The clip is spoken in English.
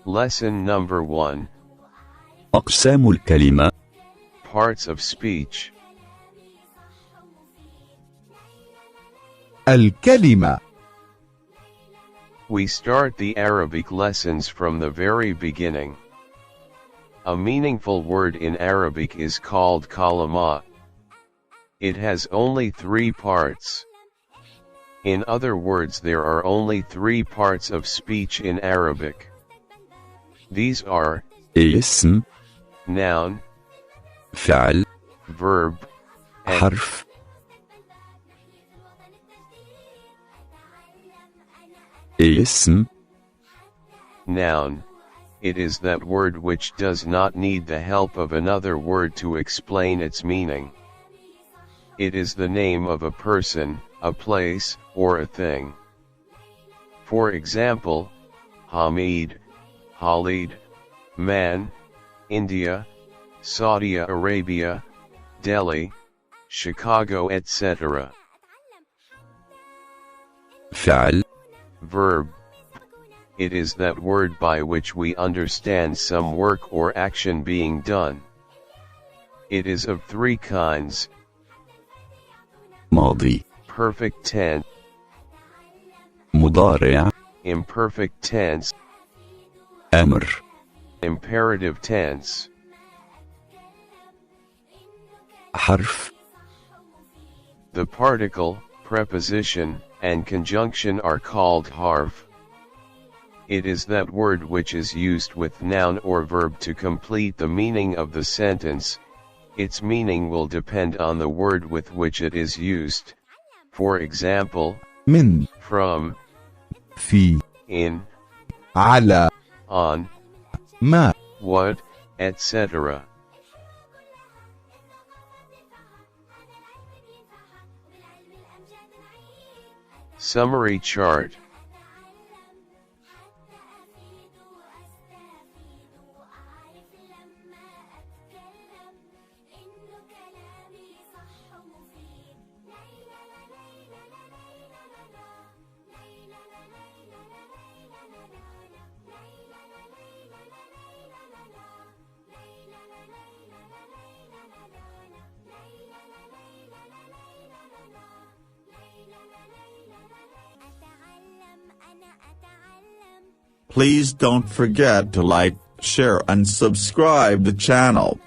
Lesson number 1. أقسام الكلمة. Parts of speech. الكلمة. We start the Arabic lessons from the very beginning. A meaningful word in Arabic is called kalima. It has only 3 parts. In other words, there are only 3 parts of speech in Arabic. These are اسم, noun, فعل, verb, and حرف. اسم. noun. It is that word which does not need the help of another word to explain its meaning. It is the name of a person, a place, or a thing. For example, Hamid, Khalid, man, India, Saudi Arabia, Delhi, Chicago, etc. فعل. Verb. It is that word by which we understand some work or action being done. It is of 3 kinds: ماضي, perfect tense, مضارع, imperfect tense, أمر. imperative tense. حرف. The particle, preposition, and conjunction are called harf. It is that word which is used with noun or verb to complete the meaning of the sentence. Its meaning will depend on the word with which it is used. For example, من, from, في, in, على, on, ما. what, etc. Summary chart. Please don't forget to like, share and subscribe the channel.